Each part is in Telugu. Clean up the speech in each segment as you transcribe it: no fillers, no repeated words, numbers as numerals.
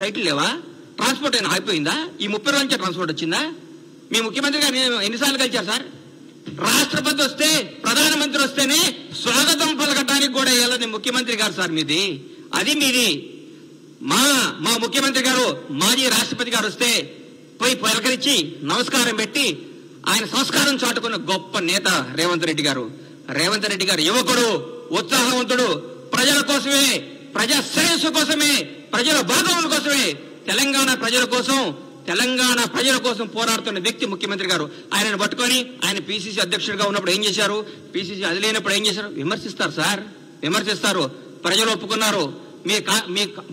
సైకిల్ లేవా? ట్రాన్స్పోర్ట్ అయినా అయిపోయిందా? ఈ 30 రోజుల నుంచి ట్రాన్స్పోర్ట్ వచ్చిందా? మీ ముఖ్యమంత్రి గారు ఎన్నిసార్లు కలిచారు సార్? రాష్ట్రపతి వస్తే, ప్రధానమంత్రి వస్తేనే స్వాగతం పలకటానికి కూడా వెళ్ళని ముఖ్యమంత్రి గారు సార్ మీది. అది మీది. మా ముఖ్యమంత్రి గారు మాజీ రాష్ట్రపతి గారు వస్తే పోయి పలకరించి నమస్కారం పెట్టి ఆయన సంస్కారం చాటుకున్న గొప్ప నేత రేవంత్ రెడ్డి గారు. రేవంత్ రెడ్డి గారు యువకుడు, ఉత్సాహవంతుడు, ప్రజల కోసమే, ప్రజా శ్రేయస్సు కోసమే, ప్రజల భాగముల కోసమే, తెలంగాణ ప్రజల కోసం పోరాడుతున్న వ్యక్తి ముఖ్యమంత్రి గారు. ఆయనను పట్టుకొని ఆయన పిసిసి అధ్యక్షుడిగా ఉన్నప్పుడు ఏం చేశారు, పిసిసి అది లేనప్పుడు ఏం చేశారు? విమర్శిస్తారు సార్, విమర్శిస్తారు. ప్రజలు ఒప్పుకున్నారు.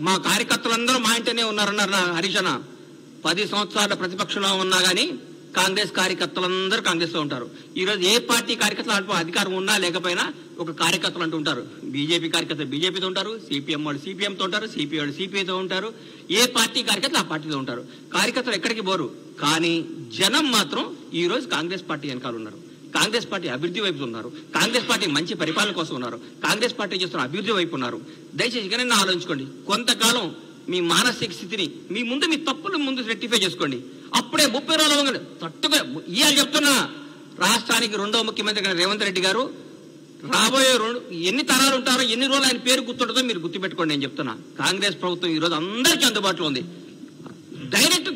మా కార్యకర్తలందరూ మా ఇంటనే ఉన్నారన్నారు హరీష్ అన్న. 10 సంవత్సరాల ప్రతిపక్షంలో ఉన్నా గానీ కాంగ్రెస్ కార్యకర్తలందరూ కాంగ్రెస్ లో ఉంటారు. ఈ రోజు ఏ పార్టీ కార్యకర్తలు అధికారం ఉన్నా లేకపోయినా ఒక కార్యకర్తలు అంటూ ఉంటారు. బీజేపీ కార్యకర్తలు బీజేపీతో ఉంటారు, సిపిఎం వాళ్ళు సిపిఎంతో ఉంటారు, సిపిఐ వాళ్ళు సిపిఐతో ఉంటారు. ఏ పార్టీ కార్యకర్తలు ఆ పార్టీతో ఉంటారు. కార్యకర్తలు ఎక్కడికి పోరు. కానీ జనం మాత్రం ఈ రోజు కాంగ్రెస్ పార్టీ వెనకాల ఉన్నారు. కాంగ్రెస్ పార్టీ అభివృద్ధి వైపు ఉన్నారు. కాంగ్రెస్ పార్టీ మంచి పరిపాలన కోసం ఉన్నారు. కాంగ్రెస్ పార్టీ చేస్తున్న అభివృద్ధి వైపు ఉన్నారు. దయచేసి ఇకనైనా ఆలోచించుకోండి. కొంతకాలం మీ మానసిక స్థితిని మీ తప్పులు ముందు రెక్టిఫై చేసుకోండి. అప్పుడే 30 రోజులు తట్టుగా ఇవాళ చెప్తున్నా, రాష్ట్రానికి 2వ ముఖ్యమంత్రి రేవంత్ రెడ్డి గారు రాబోయే ఎన్ని తరాలు ఉంటారో, ఎన్ని రోజులు ఆయన పేరు గుర్తుంటుందో మీరు గుర్తుపెట్టుకోండి. నేను చెప్తున్నా, కాంగ్రెస్ ప్రభుత్వం ఈ రోజు అందరికీ అందుబాటులో ఉంది. డైరెక్ట్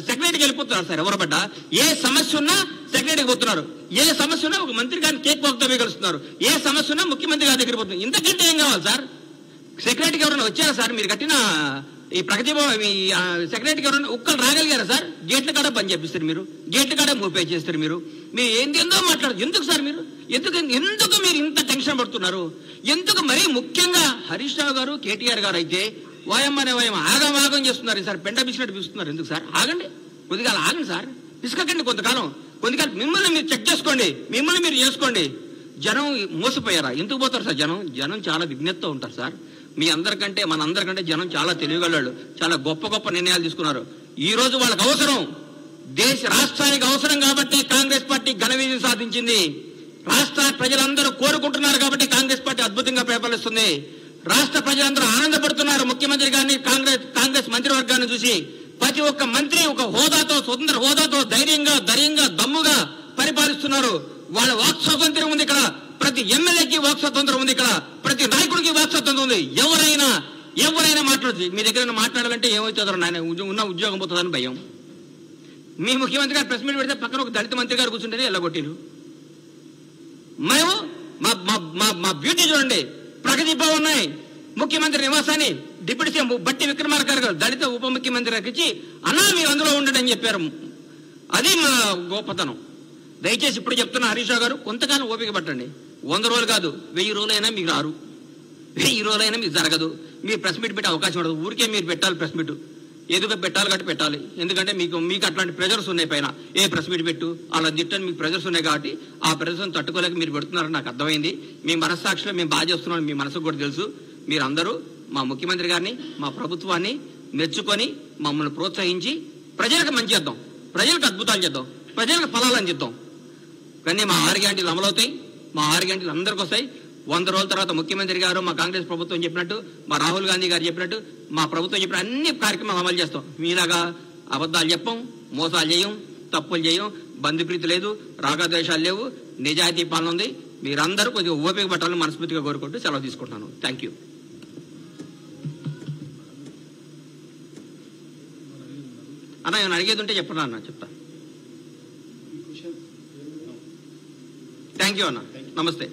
సెక్రటరీకి వెళ్ళిపోతున్నారు సార్. ఎవరు పడ్డా ఏ సమస్య ఉన్నా సెక్రటరీకి పోతున్నారు. ఏ సమస్య ఉన్నా ఒక మంత్రి గారిని కేక్ పాకుతో కలుస్తున్నారు. ఏ సమస్య ఉన్నా ముఖ్యమంత్రి గారి దగ్గర పోతున్నారు. ఇంతకంటే ఏం కావాలి సార్? సెక్రటరీకి ఎవరైనా వచ్చారా సార్? మీరు కట్టిన ఈ ప్రగతి సెక్రటరీకి ఎవరైనా ఒక్కరు రాగలిగారా సార్? గేట్ల కాడ పని చేపిస్తారు మీరు, గేట్ల కాడ మూపే చేస్తారు మీరు. మీరు ఏందో మాట్లాడదు. ఎందుకు సార్ మీరు ఎందుకు మీరు ఇంత టెన్షన్ పడుతున్నారు? ఎందుకు? మరీ ముఖ్యంగా హరీష్ రావు గారు, కేటీఆర్ గారు అయితే వాయమ్మనే ఆగం చేస్తున్నారు సార్. పెండ బిసినట్టు పిలుస్తున్నారు. ఎందుకు సార్? ఆగండి, కొద్దిగా ఆగండి సారం. పిసుకండి కొంతకాలం. మిమ్మల్ని మీరు చెక్ చేసుకోండి, మిమ్మల్ని మీరు చేసుకోండి. జనం మోసపోయారా? ఎందుకు పోతారు సార్? జనం చాలా విజ్ఞతతో ఉంటారు సార్. మీ అందరికంటే మనందరికంటే జనం చాలా తెలివిగలవాళ్ళు. చాలా గొప్ప నిర్ణయాలు తీసుకున్నారు. ఈ రోజు వాళ్ళకి అవసరం, రాష్ట్రానికి అవసరం కాబట్టి కాంగ్రెస్ పార్టీ ఘన విజయం సాధించింది. రాష్ట్ర ప్రజలందరూ కోరుకుంటున్నారు కాబట్టి కాంగ్రెస్ పార్టీ అద్భుతంగా పరిపాలిస్తుంది. రాష్ట్ర ప్రజలందరూ ఆనందపడుతున్నారు ముఖ్యమంత్రి గారిని, కాంగ్రెస్ మంత్రివర్గాన్ని చూసి. ప్రతి ఒక్క మంత్రి ఒక హోదాతో, స్వతంత్ర హోదాతో ధైర్యంగా దమ్ముగా పరిపాలిస్తున్నారు. వాళ్ళ వాక్ స్వాతంత్ర్యం ఉంది ఇక్కడ. ప్రతి ఎమ్మెల్యేకి వాక్ స్వాతంత్రం ఉంది ఇక్కడ. ప్రతి నాయకుడికి వాక్ స్వాతంత్రం ఉంది. ఎవరైనా మాట్లాడచ్చు. మీ దగ్గర మాట్లాడాలంటే ఏమవుతుందో నాయన, ఉన్న ఉద్యోగం పోతుందని భయం. మీ ముఖ్యమంత్రి గారు ప్రెస్ మీట్ పెడితే పక్కన ఒక దళిత మంత్రి గారు కూర్చుంటేనే ఎల్లగొట్టిరు. మేము మా బ్యూటీ చూడండి. ప్రగతి భవన్ ఉన్నాయి, ముఖ్యమంత్రి నివాసాన్ని డిప్యూటీ సీఎం బట్టి విక్రమార్క గారు దళిత ఉప ముఖ్యమంత్రి గారికి ఇచ్చి అన్నా మీరు అందులో ఉండండి అని చెప్పారు. అది మా గొప్పతనం. దయచేసి ఇప్పుడు చెప్తున్న హరీష్ రావు గారు, కొంతకాలం ఓపిక పట్టండి. 100 రోజులు కాదు, 1000 రోజులైనా మీకు రారు, 1000 రోజులైనా మీకు జరగదు. మీరు ప్రెస్ మీట్ పెట్టే అవకాశం ఉండదు. ఊరికే మీరు పెట్టాలి ప్రెస్ మీట్. ఏదో పెట్టాలి కాబట్టి పెట్టాలి. ఎందుకంటే మీకు అట్లాంటి ప్రెజర్స్ ఉన్నాయి పైన. ఏ ప్రెస్ మీట్ పెట్టు అలా తిట్టని మీకు ప్రెజర్స్ ఉన్నాయి కాబట్టి ఆ ప్రెజర్స్ తట్టుకోలేక మీరు పెడుతున్నారని నాకు అర్థమైంది. మీ మనస్సాక్షిలో మేము బాగా చేస్తున్నాం, మీ మనసుకు కూడా తెలుసు. మీరందరూ మా ముఖ్యమంత్రి గారిని, మా ప్రభుత్వాన్ని మెచ్చుకొని మమ్మల్ని ప్రోత్సహించి ప్రజలకు మంచి చేద్దాం, ప్రజలకు అద్భుతాలు చేద్దాం, ప్రజలకు ఫలాలని చేద్దాం. కానీ మా 6 గ్యారెంటీలు అమలవుతాయి. మా 6 గ్యారెంటీలు అందరికి వస్తాయి. 100 రోజుల తర్వాత ముఖ్యమంత్రి గారు, మా కాంగ్రెస్ ప్రభుత్వం చెప్పినట్టు, మా రాహుల్ గాంధీ గారు చెప్పినట్టు, మా ప్రభుత్వం చెప్పిన అన్ని కార్యక్రమాలు అమలు చేస్తాం. మీలాగా అబద్ధాలు చెప్పం, మోసాలు చేయం, తప్పులు చేయం, బంధుప్రీతి లేదు, రాగద్వేషాలు లేవు, నిజాయితీ పాలన ఉంది. మీరందరూ కొద్దిగా ఓపిక పట్టాలని మనస్ఫూర్తిగా కోరుకుంటూ సెలవు తీసుకుంటున్నాను. Thank you. అన్న ఏమైనా అడిగేది ఉంటే చెప్పరా అన్న, చెప్తా. థ్యాంక్ యూ అన్న, నమస్తే.